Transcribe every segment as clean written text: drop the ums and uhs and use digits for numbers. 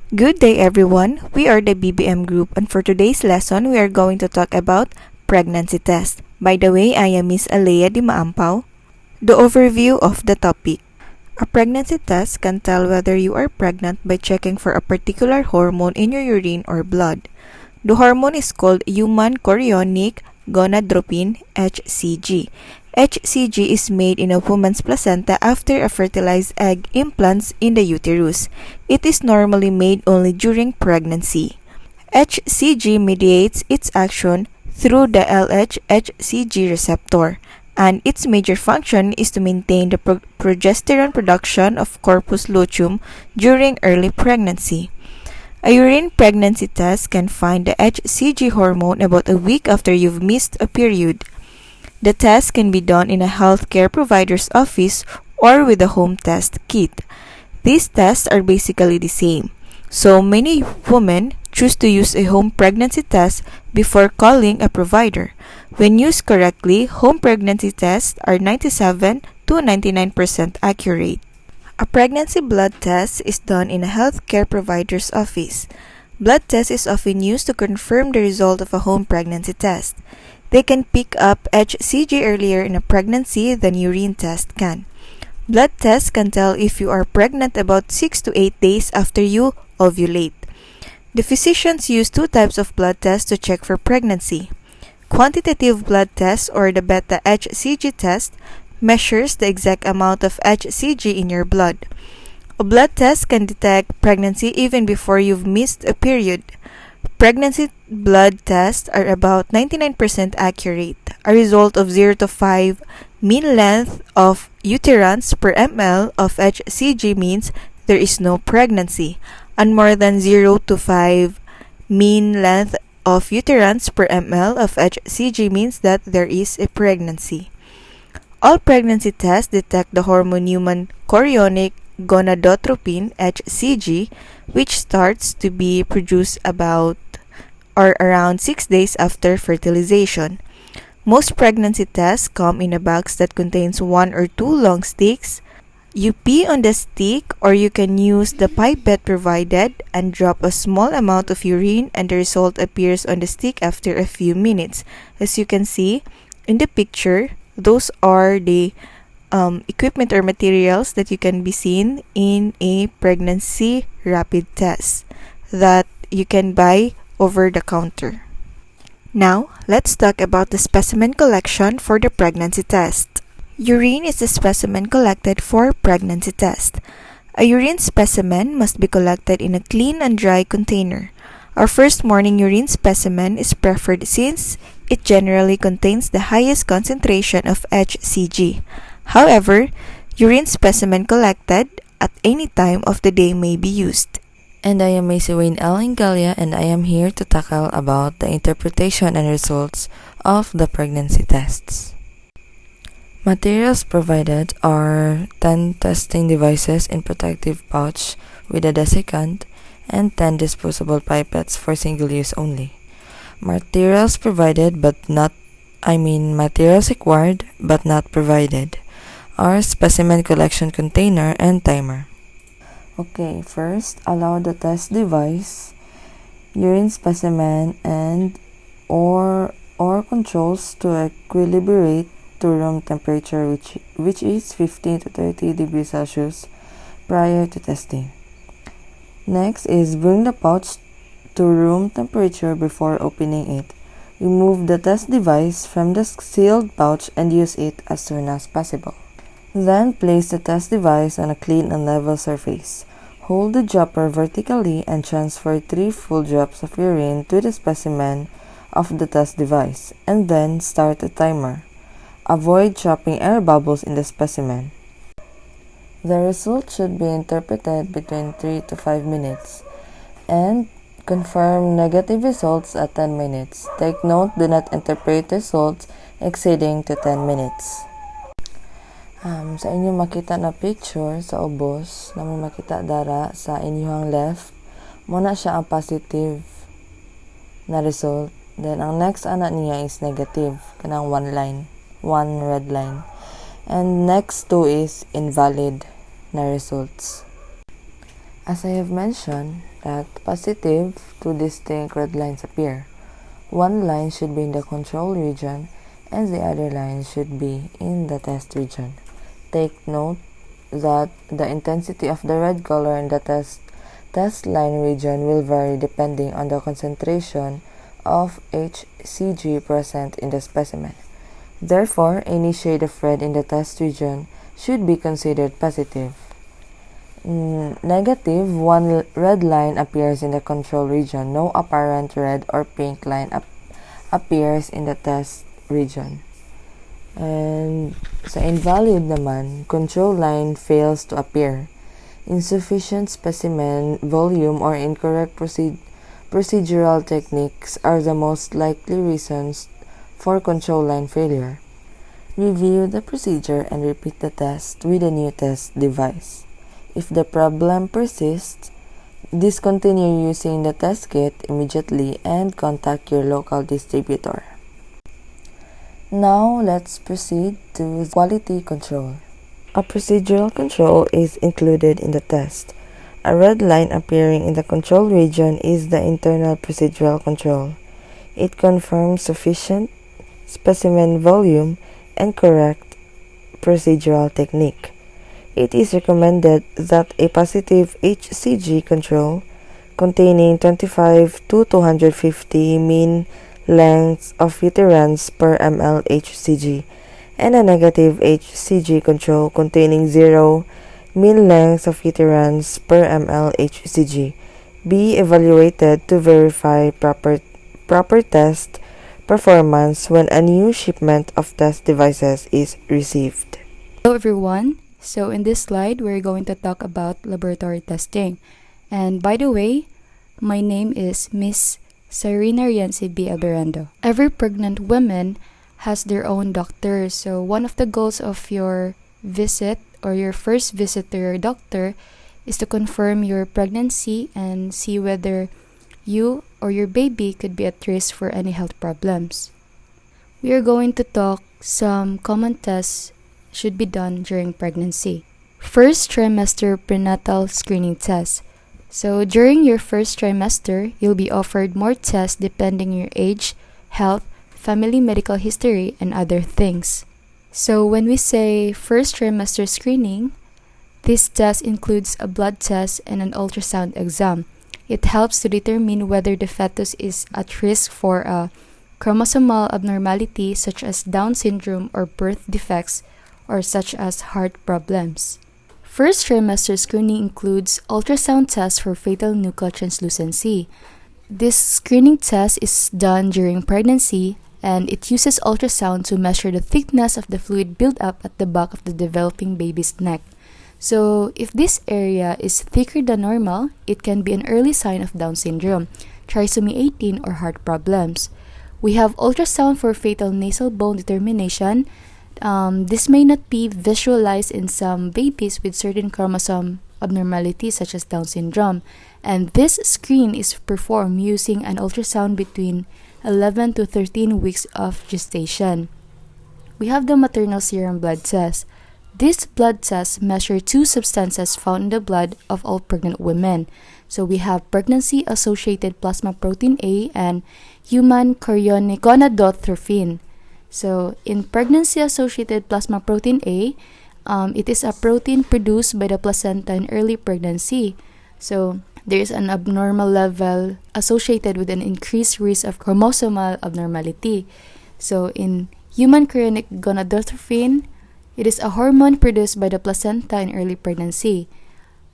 Good day everyone, we are the BBM group and for today's lesson we are going to talk about pregnancy test. By the way, I am Miss Alea Di Maampaw. The overview of the topic. A pregnancy test can tell whether you are pregnant by checking for a particular hormone in your urine or blood. The hormone is called human chorionic gonadotropin HCG. HCG is made in a woman's placenta after a fertilized egg implants in the uterus. It is normally made only during pregnancy. HCG mediates its action through the LH-HCG receptor, and its major function is to maintain the progesterone production of corpus luteum during early pregnancy. A urine pregnancy test can find the HCG hormone about a week after you've missed a period. The test can be done in a healthcare provider's office or with a home test kit. These tests are basically the same, so many women choose to use a home pregnancy test before calling a provider. When used correctly, home pregnancy tests are 97 to 99% accurate. A pregnancy blood test is done in a healthcare provider's office. Blood test is often used to confirm the result of a home pregnancy test. They can pick up HCG earlier in a pregnancy than urine test can. Blood tests can tell if you are pregnant about 6 to 8 days after you ovulate. The physicians use two types of blood tests to check for pregnancy. Quantitative blood test or the beta HCG test measures the exact amount of HCG in your blood. A blood test can detect pregnancy even before you've missed a period. Pregnancy blood tests are about 99% accurate. A result of 0 to 5 mean length of uterance per ml of HCG means there is no pregnancy, and more than 0 to 5 mean length of uterance per ml of HCG means that there is a pregnancy. All pregnancy tests detect the hormone human chorionic gonadotropin HCG, which starts to be produced about or around 6 days after fertilization. Most pregnancy tests come in a box that contains 1 or 2 long sticks. You pee on the stick or you can use the pipette provided and drop a small amount of urine and the result appears on the stick after a few minutes. As you can see in the picture, those are the equipment or materials that you can be seen in a pregnancy rapid test that you can buy over the counter. Now, let's talk about the specimen collection for the pregnancy test. Urine is the specimen collected for pregnancy test. A urine specimen must be collected in a clean and dry container. Our first morning urine specimen is preferred since it generally contains the highest concentration of HCG. However, urine specimen collected at any time of the day may be used. And I am Macy Wayne L. Ingalia and I am here to tackle about the interpretation and results of the pregnancy tests. Materials provided are 10 testing devices in protective pouch with a desiccant and 10 disposable pipettes for single use only. Materials provided materials required but not provided are specimen collection container and timer. Okay, first, allow the test device, urine specimen, and or controls to equilibrate to room temperature which is 15 to 30 degrees Celsius prior to testing. Next is bring the pouch to room temperature before opening it. Remove the test device from the sealed pouch and use it as soon as possible. Then place the test device on a clean and level surface. Hold the dropper vertically and transfer 3 full drops of urine to the specimen of the test device, and then start a timer. Avoid trapping air bubbles in the specimen. The result should be interpreted between 3 to 5 minutes, and confirm negative results at 10 minutes. Take note, do not interpret results exceeding to 10 minutes. Sa inyong makita na picture sa ubos, na may makita dara sa inyong left, muna siya ang positive na result. Then, ang next ana niya is negative, kanang one red line. And next two is invalid na results. As I have mentioned, At positive, two distinct red lines appear. One line should be in the control region and the other line should be in the test region. Take note that the intensity of the red color in the test line region will vary depending on the concentration of HCG present in the specimen. Therefore, any shade of red in the test region should be considered positive. Negative, one red line appears in the control region. No apparent red or pink line appears in the test region. And sa invalid naman, control line fails to appear. Insufficient specimen volume or incorrect procedural techniques are the most likely reasons for control line failure. Review the procedure and repeat the test with a new test device. If the problem persists, discontinue using the test kit immediately and contact your local distributor. Now, let's proceed to quality control. A procedural control is included in the test. A red line appearing in the control region is the internal procedural control. It confirms sufficient specimen volume and correct procedural technique. It is recommended that a positive HCG control containing 25 to 250 mean lengths of uterans per ml HCG and a negative HCG control containing 0 mean lengths of uterans per ml HCG be evaluated to verify proper test performance when a new shipment of test devices is received. Hello everyone. So in this slide, we're going to talk about laboratory testing. And by the way, my name is Miss Serena Rienzi B. Alberando. Every pregnant woman has their own doctor. So one of the goals of your visit or your first visit to your doctor is to confirm your pregnancy and see whether you or your baby could be at risk for any health problems. We are going to talk some common tests should be done during pregnancy. First trimester prenatal screening test. So during your first trimester, you'll be offered more tests depending on your age, health, family medical history, and other things. So when we say first trimester screening, this test includes a blood test and an ultrasound exam. It helps to determine whether the fetus is at risk for a chromosomal abnormality such as Down syndrome or birth defects or such as heart problems. First trimester screening includes ultrasound tests for fetal nuchal translucency. This screening test is done during pregnancy and it uses ultrasound to measure the thickness of the fluid buildup at the back of the developing baby's neck. So, if this area is thicker than normal, it can be an early sign of Down syndrome, trisomy 18, or heart problems. We have ultrasound for fetal nasal bone determination. This may not be visualized in some babies with certain chromosome abnormalities such as Down syndrome, and this screen is performed using an ultrasound between 11 to 13 weeks of gestation. We have the maternal serum blood test. This blood test measures two substances found in the blood of all pregnant women. So we have pregnancy-associated plasma protein A and human chorionic gonadotrophin. So in pregnancy-associated plasma protein A, it is a protein produced by the placenta in early pregnancy. So there is an abnormal level associated with an increased risk of chromosomal abnormality. So in human chorionic gonadotrophin, it is a hormone produced by the placenta in early pregnancy.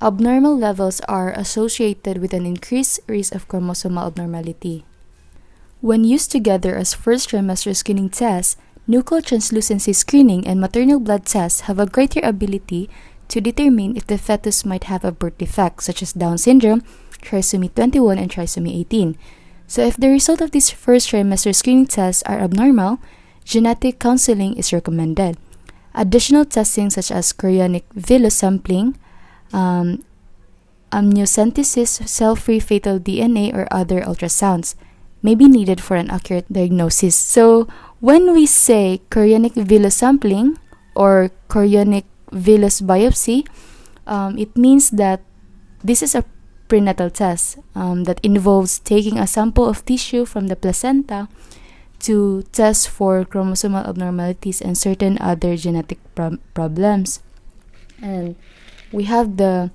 Abnormal levels are associated with an increased risk of chromosomal abnormality. When used together as first trimester screening tests, nuchal translucency screening and maternal blood tests have a greater ability to determine if the fetus might have a birth defect such as Down syndrome, trisomy 21, and trisomy 18. So if the result of these first trimester screening tests are abnormal, genetic counseling is recommended. Additional testing such as chorionic villus sampling, amniocentesis, cell-free fetal DNA, or other ultrasounds may be needed for an accurate diagnosis. So, when we say chorionic villus sampling or chorionic villus biopsy, it means that this is a prenatal test that involves taking a sample of tissue from the placenta to test for chromosomal abnormalities and certain other genetic problems. And we have the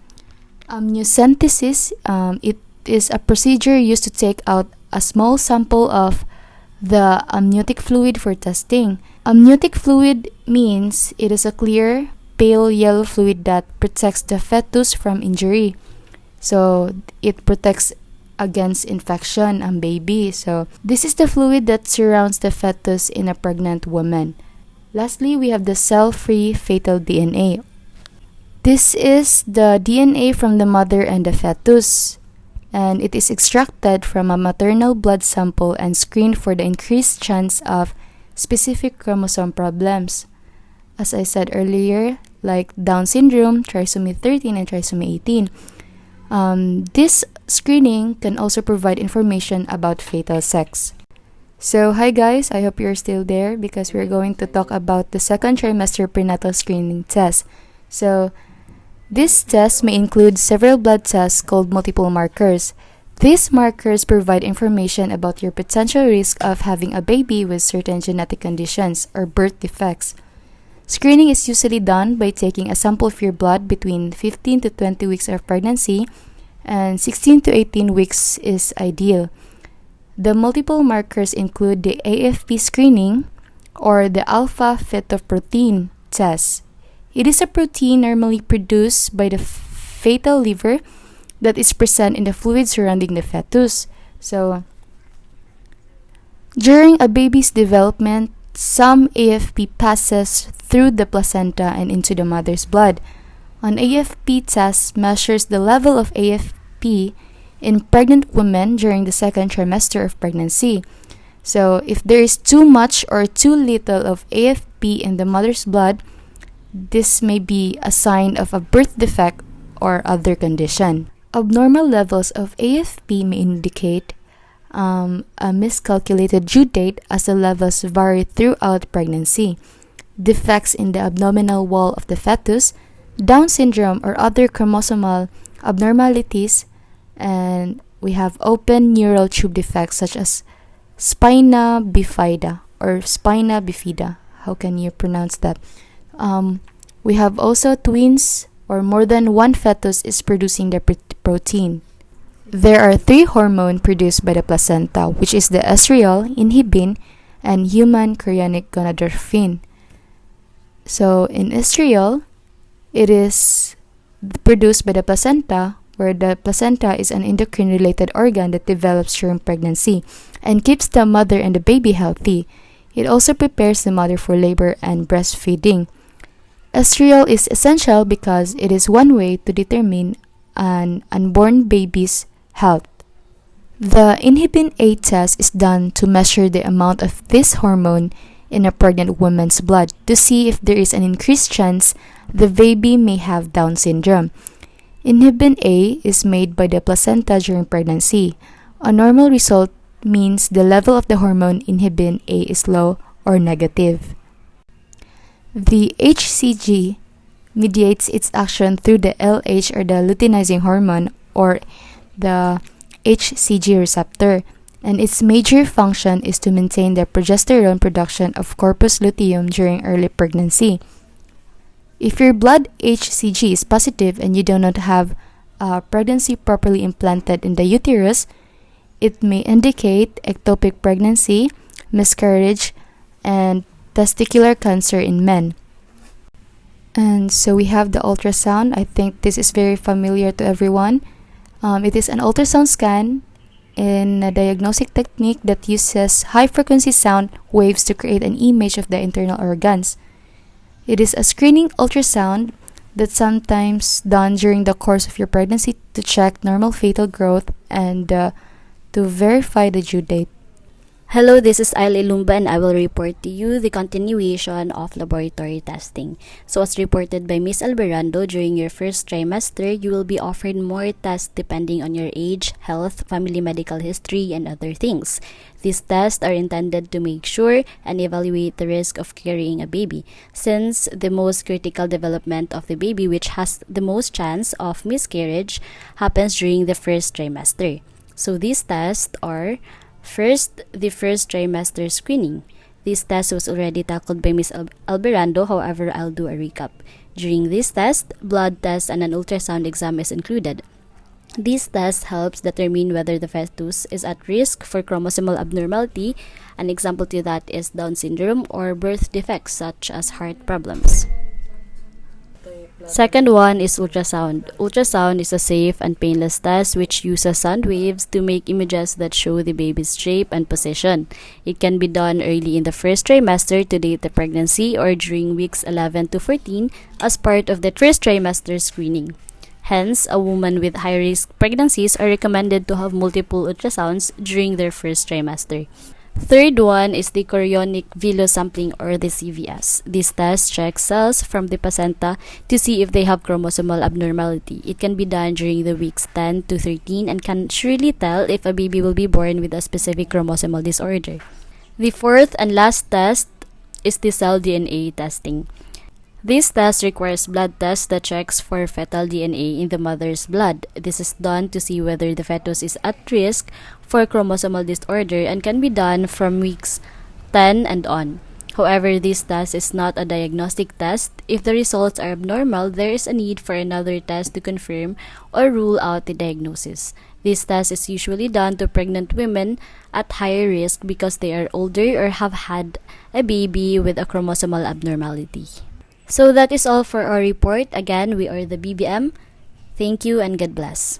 amniocentesis. It is a procedure used to take out a small sample of the amniotic fluid for testing. Amniotic fluid means it is a clear, pale yellow fluid that protects the fetus from injury. So it protects against infection and baby. So this is the fluid that surrounds the fetus in a pregnant woman. Lastly, we have the cell-free fetal DNA. This is the DNA from the mother and the fetus, and it is extracted from a maternal blood sample and screened for the increased chance of specific chromosome problems. As I said earlier, like Down syndrome, trisomy 13, and trisomy 18. This screening can also provide information about fetal sex. So, hi guys, I hope you're still there because we're going to talk about the second trimester prenatal screening test. So, this test may include several blood tests called multiple markers. These markers provide information about your potential risk of having a baby with certain genetic conditions or birth defects. Screening is usually done by taking a sample of your blood between 15 to 20 weeks of pregnancy, and 16 to 18 weeks is ideal. The multiple markers include the AFP screening or the alpha fetoprotein test. It is a protein normally produced by the fetal liver that is present in the fluid surrounding the fetus. So, during a baby's development, some AFP passes through the placenta and into the mother's blood. An AFP test measures the level of AFP in pregnant women during the second trimester of pregnancy. So, if there is too much or too little of AFP in the mother's blood, this may be a sign of a birth defect or other condition. Abnormal levels of AFP may indicate a miscalculated due date as the levels vary throughout pregnancy. Defects in the abdominal wall of the fetus, Down syndrome or other chromosomal abnormalities, and we have open neural tube defects such as spina bifida or spina bifida. How can you pronounce that? We have also twins or more than one fetus is producing the protein. There are 3 hormones produced by the placenta, which is the estriol, inhibin, and human chorionic gonadotropin. So in estriol, it is produced by the placenta, where the placenta is an endocrine-related organ that develops during pregnancy and keeps the mother and the baby healthy. It also prepares the mother for labor and breastfeeding. Estriol is essential because it is one way to determine an unborn baby's health. The inhibin A test is done to measure the amount of this hormone in a pregnant woman's blood to see if there is an increased chance the baby may have Down syndrome. Inhibin A is made by the placenta during pregnancy. A normal result means the level of the hormone inhibin A is low or negative. The HCG mediates its action through the LH or the luteinizing hormone or the HCG receptor, and its major function is to maintain the progesterone production of corpus luteum during early pregnancy. If your blood HCG is positive and you do not have a pregnancy properly implanted in the uterus, it may indicate ectopic pregnancy, miscarriage, and testicular cancer in men. And so we have the ultrasound. I think this is very familiar to everyone. It is an ultrasound scan in a diagnostic technique that uses high-frequency sound waves to create an image of the internal organs. It is a screening ultrasound that's sometimes done during the course of your pregnancy to check normal fetal growth and to verify the due date. Hello, this is Ailey Lumba and I will report to you the continuation of laboratory testing. So as reported by Ms. Alberando, during your first trimester, you will be offered more tests depending on your age, health, family medical history, and other things. These tests are intended to make sure and evaluate the risk of carrying a baby, since the most critical development of the baby, which has the most chance of miscarriage, happens during the first trimester. So these tests are: first, the first trimester screening. This test was already tackled by Ms. Alberando, however, I'll do a recap. During this test, blood test and an ultrasound exam is included. This test helps determine whether the fetus is at risk for chromosomal abnormality. An example to that is Down syndrome or birth defects such as heart problems. Second one is ultrasound. Ultrasound is a safe and painless test which uses sound waves to make images that show the baby's shape and position. It can be done early in the first trimester to date the pregnancy or during weeks 11 to 14 as part of the first trimester screening. Hence, a woman with high-risk pregnancies are recommended to have multiple ultrasounds during their first trimester. Third one is the chorionic villus sampling or the CVS. This test checks cells from the placenta to see if they have chromosomal abnormality. It can be done during the weeks 10 to 13 and can surely tell if a baby will be born with a specific chromosomal disorder. The fourth and last test is the cell DNA testing. This test requires blood tests that checks for fetal DNA in the mother's blood. This is done to see whether the fetus is at risk for chromosomal disorder and can be done from weeks 10 and on. However, this test is not a diagnostic test. If the results are abnormal, there is a need for another test to confirm or rule out the diagnosis. This test is usually done to pregnant women at higher risk because they are older or have had a baby with a chromosomal abnormality. So that is all for our report. Again, we are the BBM. Thank you and God bless.